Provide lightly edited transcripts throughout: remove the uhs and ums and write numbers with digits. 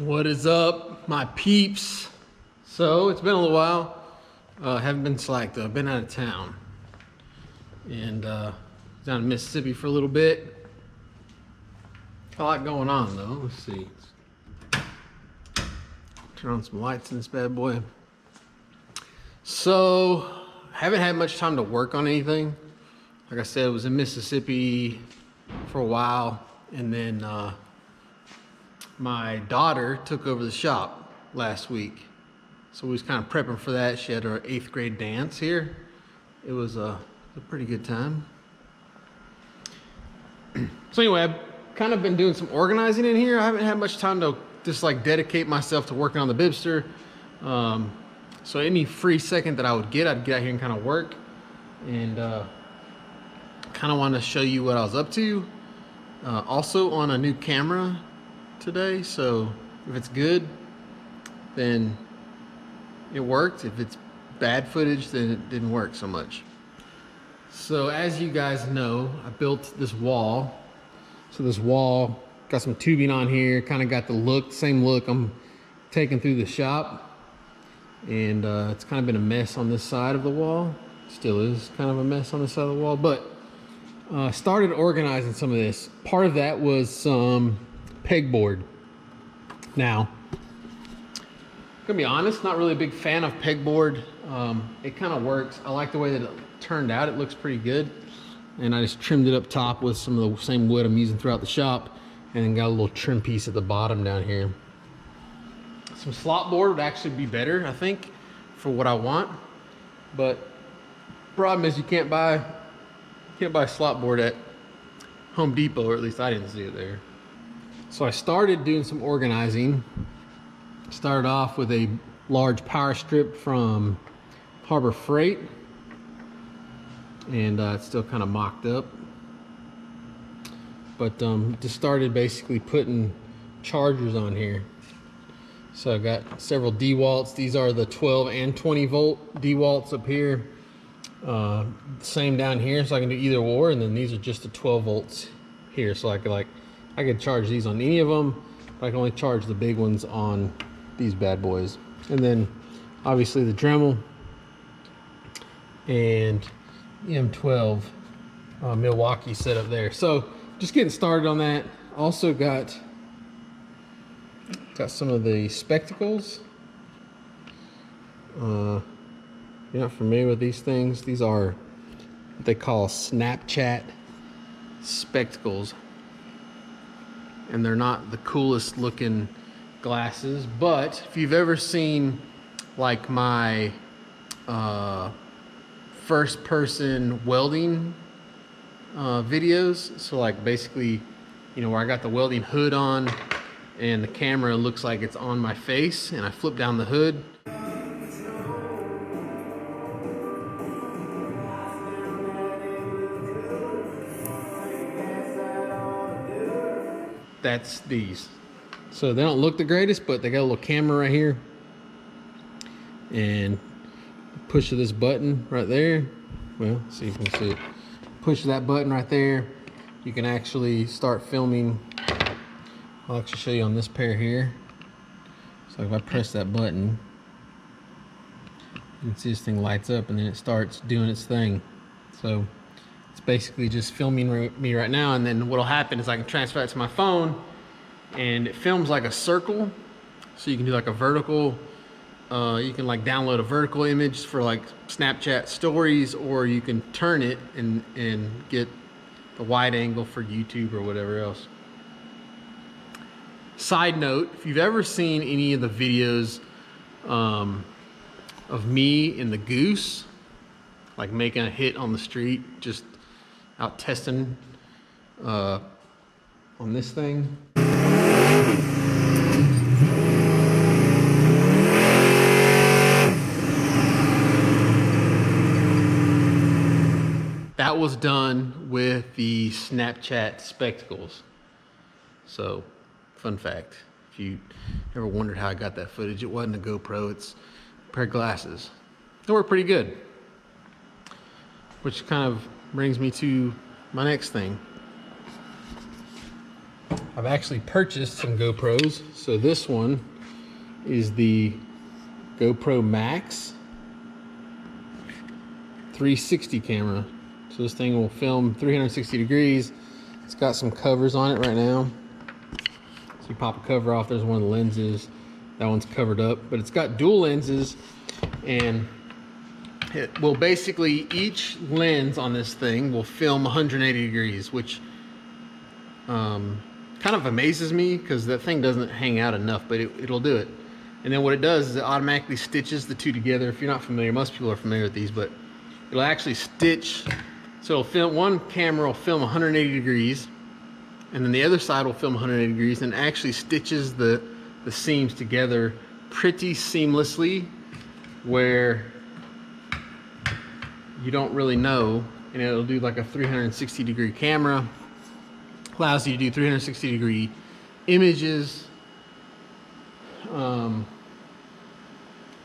What is up, my peeps? So it's been a little while. Haven't been slack though. I've been out of town and down in Mississippi for a little bit. A lot going on though. Let's see. Turn on some lights in this bad boy. So haven't had much time to work on anything. Like I said, I was in Mississippi for a while, and then my daughter took over the shop last week. So we was kind of prepping for that. She had her 8th grade dance here. It was a pretty good time. So anyway, I've kind of been doing some organizing in here. I haven't had much time to just like dedicate myself to working on the Bibster. So any free second that I would get, I'd get out here and kind of work. And kind of want to show you what I was up to. Also on a new camera today. So if it's good, then it worked. If it's bad footage, then it didn't work so much. So as you guys know, I built this wall. So this wall got some tubing on here, kind of got the same look I'm taking through the shop. And it's kind of been a mess on this side of the wall. Still is kind of a mess on this side of the wall, but started organizing some of this. Part of that was some pegboard. Now, gonna be honest, not really a big fan of pegboard. It kind of works. I like the way that it turned out. It looks pretty good. And I just trimmed it up top with some of the same wood I'm using throughout the shop, and then got a little trim piece at the bottom down here. Some slot board would actually be better, I think, for what I want. But problem is you can't buy slot board at Home Depot, or at least I didn't see it there. So I started doing some organizing. Started off with a large power strip from Harbor Freight, and it's still kind of mocked up. But just started basically putting chargers on here. So I got several DeWalt's. These are the 12 and 20 volt DeWalt's up here. Same down here, so I can do either or. And then these are just the 12 volts here. So I could charge these on any of them, but I can only charge the big ones on these bad boys. And then obviously the Dremel and M12 Milwaukee set up there. So just getting started on that. Also got some of the spectacles. You're not familiar with these things. These are what they call Snapchat spectacles. And they're not the coolest looking glasses, but if you've ever seen like my first person welding videos, so like basically, you know, where I got the welding hood on and the camera looks like it's on my face and I flip down the hood. That's these. So they don't look the greatest, but they got a little camera right here. And push of this button right there. Well, see if you can see it. Push that button right there. You can actually start filming. I'll actually show you on this pair here. So if I press that button, you can see this thing lights up and then it starts doing its thing. So it's basically just filming me right now, and then what'll happen is I can transfer it to my phone and it films like a circle. So you can do like a vertical, you can like download a vertical image for like Snapchat stories, or you can turn it and get the wide angle for YouTube or whatever else. Side note, if you've ever seen any of the videos of me and the Goose, like making a hit on the street, just out testing on this thing. That was done with the Snapchat spectacles. So, fun fact, if you ever wondered how I got that footage, it wasn't a GoPro, it's a pair of glasses. They work pretty good. Which kind of brings me to my next thing. I've actually purchased some GoPros. So this one is the GoPro Max 360 camera. So this thing will film 360 degrees. It's got some covers on it right now. So you pop a cover off, there's one of the lenses. That one's covered up, but it's got dual lenses, and it will basically, each lens on this thing will film 180 degrees, which kind of amazes me because that thing doesn't hang out enough, but it'll do it. And then what it does is it automatically stitches the two together. If you're not familiar, most people are familiar with these, but it'll actually stitch. So it'll film, one camera will film 180 degrees, and then the other side will film 180 degrees, and actually stitches the seams together pretty seamlessly, where you don't really know. And it'll do like a 360 degree camera, allows you to do 360 degree images. You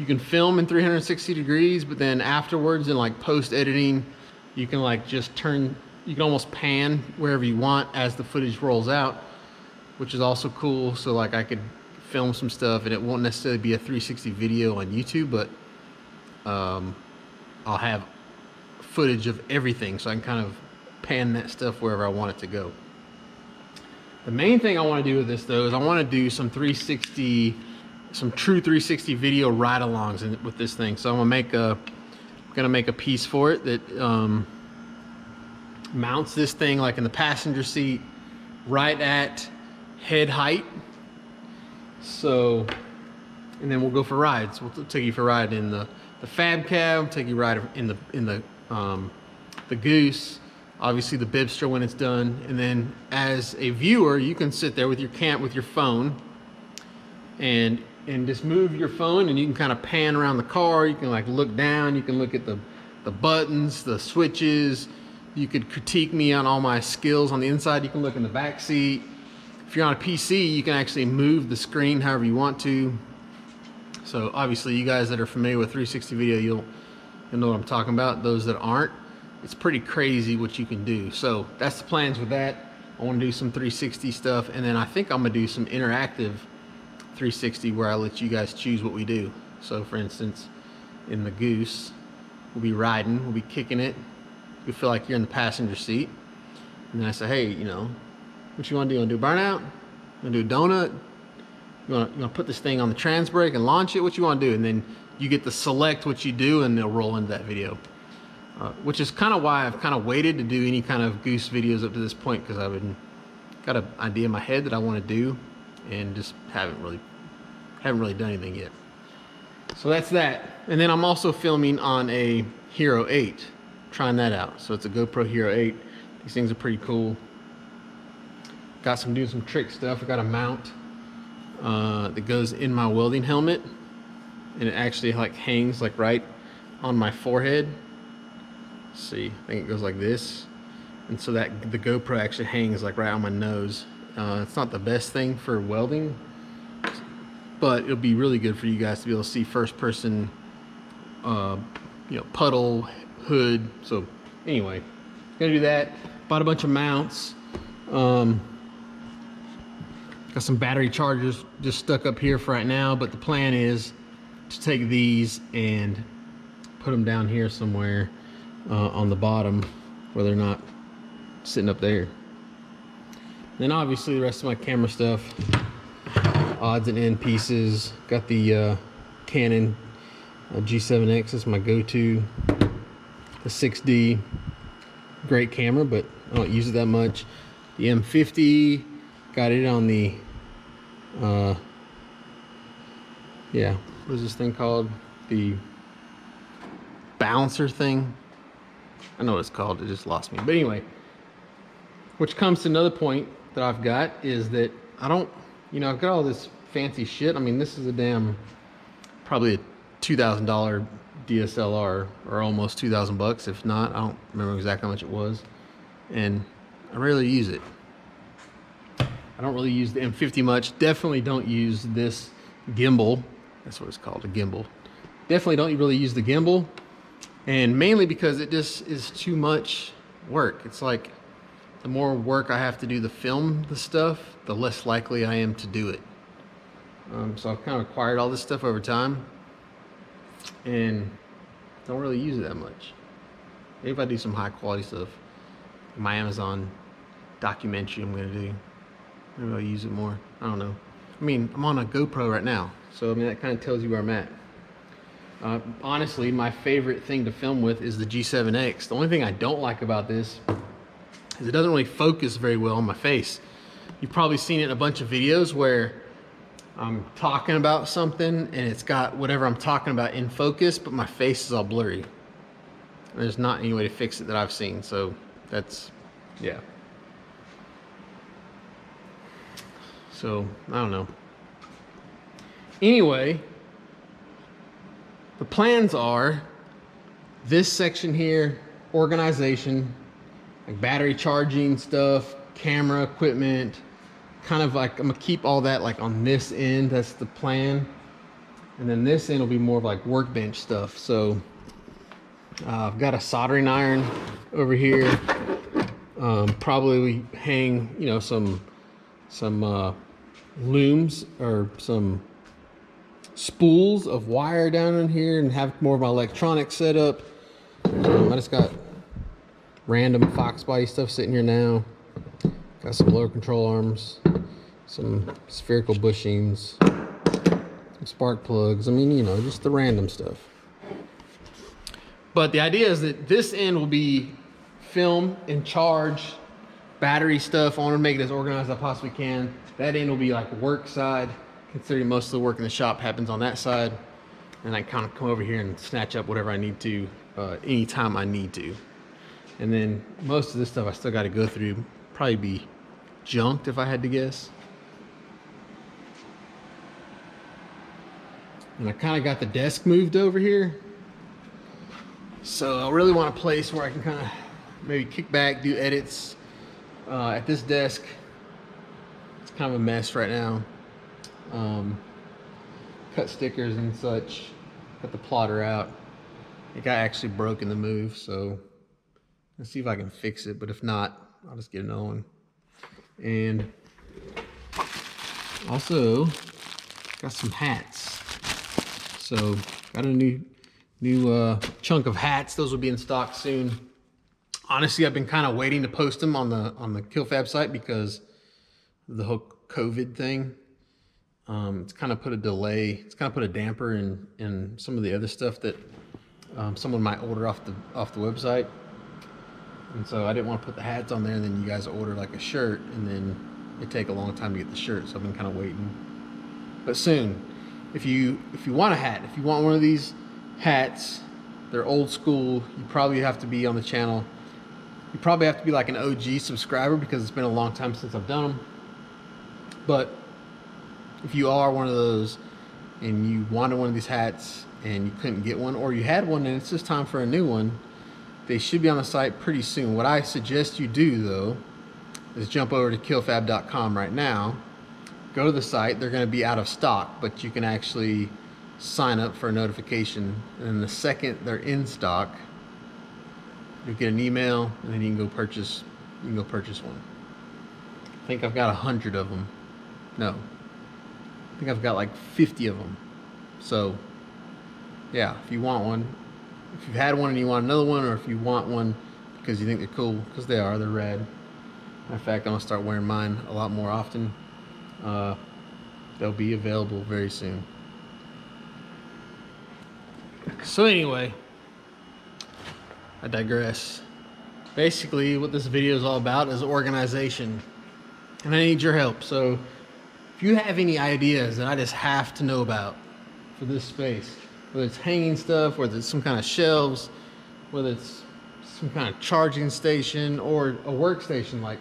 can film in 360 degrees, but then afterwards in like post editing, you can like just turn, you can almost pan wherever you want as the footage rolls out, which is also cool. So like I could film some stuff and it won't necessarily be a 360 video on YouTube, but I'll have footage of everything, so I can kind of pan that stuff wherever I want it to go. The main thing I want to do with this though is I want to do some 360, some true 360 video ride-alongs with this thing. So I'm gonna make a piece for it that mounts this thing like in the passenger seat right at head height. So, and then we'll go for rides. We'll take you for a ride in the Fab Cab, take you a ride in the Goose, obviously the Bibster when it's done. And then as a viewer, you can sit there with your phone and just move your phone, and you can kind of pan around the car. You can like look down, you can look at the buttons, the switches. You could critique me on all my skills on the inside. You can look in the back seat. If you're on a PC, you can actually move the screen however you want to. So obviously you guys that are familiar with 360 video, you'll know what I'm talking about. Those that aren't, it's pretty crazy what you can do. So that's the plans with that. I want to do some 360 stuff, and then I think I'm gonna do some interactive 360 where I let you guys choose what we do. So for instance, in the Goose, we'll be riding, we'll be kicking it. You'll feel like you're in the passenger seat. And then I say, hey, you know, what you want to do? You want to do burnout? You want to do a donut? You want to put this thing on the trans brake and launch it? What you want to do? And then you get to select what you do, and they'll roll into that video. Which is kind of why I've kind of waited to do any kind of Goose videos up to this point, because I've got an idea in my head that I want to do, and just haven't really done anything yet. So that's that. And then I'm also filming on a Hero 8, trying that out. So it's a GoPro Hero 8. These things are pretty cool. Doing some trick stuff. I got a mount that goes in my welding helmet, and it actually like hangs like right on my forehead. See, I think it goes like this, and so that the GoPro actually hangs like right on my nose. It's not the best thing for welding, but it'll be really good for you guys to be able to see first person, puddle, hood. So anyway, gonna do that. Bought a bunch of mounts. Got some battery chargers just stuck up here for right now, but the plan is to take these and put them down here somewhere on the bottom where they're not sitting up there. Then obviously the rest of my camera stuff, odds and end pieces. Got the Canon G7X, that's my go-to. The 6D, great camera, but I don't use it that much. The M50, got it on the what is this thing called? The bouncer thing. I know what it's called, it just lost me. But anyway, which comes to another point that I've got is that I don't, I've got all this fancy shit. I mean, this is probably a $2,000 DSLR, or almost 2,000 bucks. If not, I don't remember exactly how much it was. And I rarely use it. I don't really use the M50 much. Definitely don't use this gimbal. That's what it's called, a gimbal. Definitely don't really use the gimbal. And mainly because it just is too much work. It's like the more work I have to do to film the stuff, the less likely I am to do it. So I've kind of acquired all this stuff over time and don't really use it that much. Maybe if I do some high quality stuff, my Amazon documentary I'm gonna do, maybe I'll use it more. I don't know. I mean, I'm on a GoPro right now, so I mean that kind of tells you where I'm at. Honestly, my favorite thing to film with is the G7X. The only thing I don't like about this is it doesn't really focus very well on my face. You've probably seen it in a bunch of videos where I'm talking about something and it's got whatever I'm talking about in focus, but my face is all blurry. There's not any way to fix it that I've seen, so that's, yeah. So, I don't know. Anyway, the plans are this section here, organization, like battery charging stuff, camera equipment, kind of like I'm gonna keep all that like on this end. That's the plan. And then this end will be more of like workbench stuff. So I've got a soldering iron over here. Probably hang, you know, some looms or some spools of wire down in here and have more of my electronics set up. I just got random Fox body stuff sitting here now. Got some lower control arms, some spherical bushings, some spark plugs. I mean, you know, just the random stuff. But the idea is that this end will be film and charge, battery stuff. I want to make it as organized as I possibly can. That end will be like work side, considering most of the work in the shop happens on that side. And I kind of come over here and snatch up whatever I need to, anytime I need to. And then most of this stuff I still got to go through, probably be junked if I had to guess. And I kind of got the desk moved over here. So I really want a place where I can kind of maybe kick back, do edits at this desk. It's kind of a mess right now. Cut stickers and such. Got the plotter out. It got actually broke in the move, so let's see if I can fix it. But if not, I'll just get another one. And also got some hats. So got a new chunk of hats. Those will be in stock soon. Honestly, I've been kind of waiting to post them on the KillFab site because of the whole COVID thing. It's kind of put a delay. It's kind of put a damper in some of the other stuff that someone might order off the website. And so I didn't want to put the hats on there and then you guys order like a shirt and then it take a long time to get the shirt. So I've been kind of waiting. But soon, if you want a hat, if you want one of these hats, they're old school. You probably have to be on the channel. You probably have to be like an OG subscriber because it's been a long time since I've done them. But if you are one of those and you wanted one of these hats and you couldn't get one, or you had one and it's just time for a new one, they should be on the site pretty soon. What I suggest you do though is jump over to killfab.com right now, go to the site. They're going to be out of stock, but you can actually sign up for a notification, and then the second they're in stock, you'll get an email and then you can go purchase one. I think I've got 100 of them. No, I think I've got like 50 of them. So yeah, if you want one, if you've had one and you want another one, or if you want one because you think they're cool, because they're rad. Matter of fact, I'm gonna start wearing mine a lot more often. They'll be available very soon. So anyway, I digress. Basically, what this video is all about is organization, and I need your help. So if you have any ideas that I just have to know about for this space, whether it's hanging stuff, whether it's some kind of shelves, whether it's some kind of charging station or a workstation, like,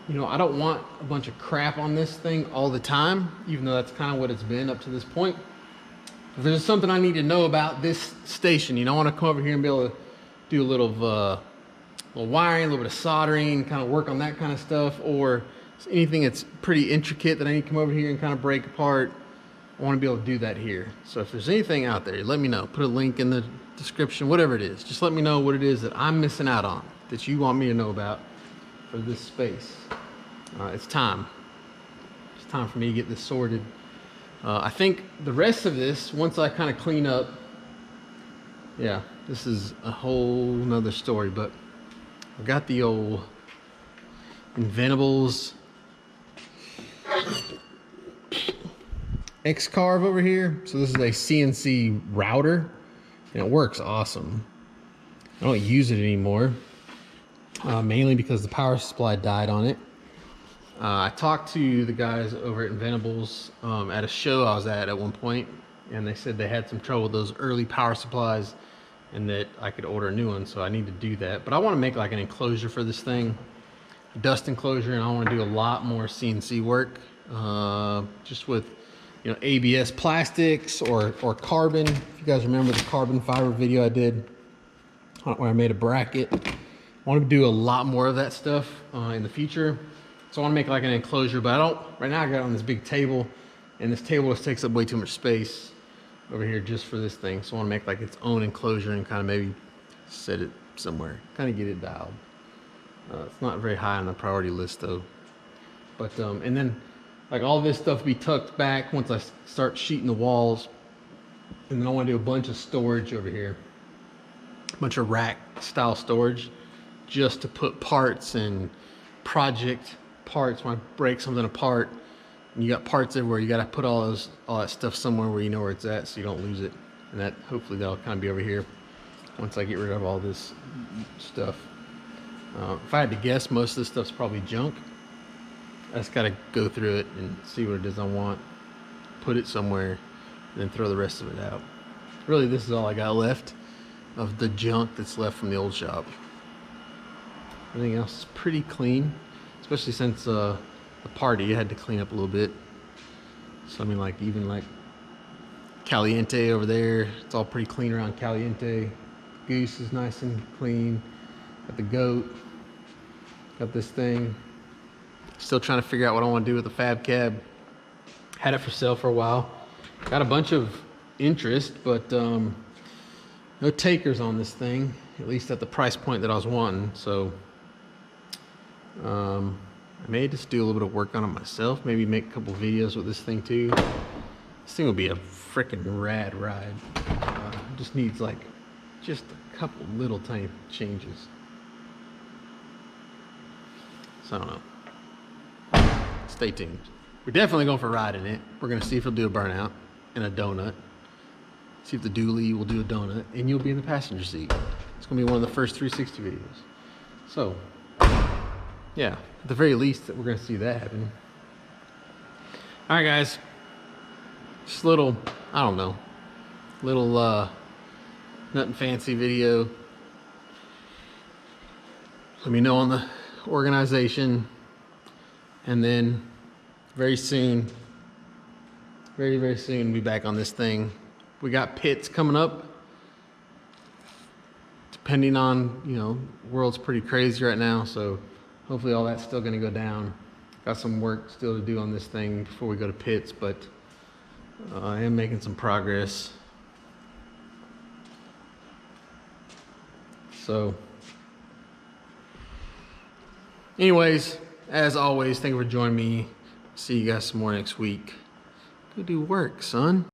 you know, I don't want a bunch of crap on this thing all the time, even though that's kind of what it's been up to this point. If there's something I need to know about this station, you know, I want to come over here and be able to do a little wiring, a little bit of soldering, kind of work on that kind of stuff, or anything that's pretty intricate that I need to come over here and kind of break apart. I want to be able to do that here. So if there's anything out there, let me know. Put a link in the description, whatever it is. Just let me know what it is that I'm missing out on, that you want me to know about. for this space. It's time. It's time for me to get this sorted. I think the rest of this, once I kind of clean up, yeah, this is a whole nother story, but I've got the old Inventables X-Carve over here. So this is a CNC router, and it works awesome. I don't use it anymore, mainly because the power supply died on it. I talked to the guys over at Inventables at a show I was at one point, and they said they had some trouble with those early power supplies and that I could order a new one, so I need to do that. But I want to make like an enclosure for this thing, a dust enclosure, and I want to do a lot more CNC work, just with, you know, ABS plastics or carbon. If you guys remember the carbon fiber video I did where I made a bracket, I want to do a lot more of that stuff in the future. So I want to make like an enclosure, but I don't, right now I got it on this big table, and this table just takes up way too much space over here just for this thing. So I want to make like its own enclosure and kind of maybe set it somewhere, kind of get it dialed. It's not very high on the priority list though. But, and then like all this stuff will be tucked back once I start sheeting the walls. And then I want to do a bunch of storage over here, a bunch of rack style storage, just to put parts and project parts. When I break something apart and you got parts everywhere, you got to put all that stuff somewhere where you know where it's at, so you don't lose it. And that, hopefully that'll kind of be over here once I get rid of all this stuff. If I had to guess, most of this stuff's probably junk. I just got to go through it and see what it is I want, put it somewhere, and then throw the rest of it out. Really, this is all I got left of the junk that's left from the old shop. Everything else is pretty clean, especially since the party I had to clean up a little bit. So I mean, like even like Caliente over there, it's all pretty clean around Caliente. Goose is nice and clean. Got the goat. Got this thing. Still trying to figure out what I want to do with the Fab Cab. Had it for sale for a while. Got a bunch of interest, but no takers on this thing, at least at the price point that I was wanting. So I may just do a little bit of work on it myself, maybe make a couple videos with this thing too. This thing will be a freaking rad ride. It just needs like just a couple little tiny changes. So I don't know. Stay tuned. We're definitely going for a ride in it. We're going to see if it'll do a burnout and a donut. See if the dually will do a donut, and you'll be in the passenger seat. It's going to be one of the first 360 videos. So, yeah, at the very least, we're going to see that happen. All right, guys. Just a little, I don't know, little nothing fancy video. Let me know on the organization, and then very soon, very soon, we'll be back on this thing. We got pits coming up. Depending on, you know, the world's pretty crazy right now, so hopefully all that's still gonna go down. Got some work still to do on this thing before we go to pits, but I am making some progress. So, anyways, as always, thank you for joining me. See you guys some more next week. Go do work, son.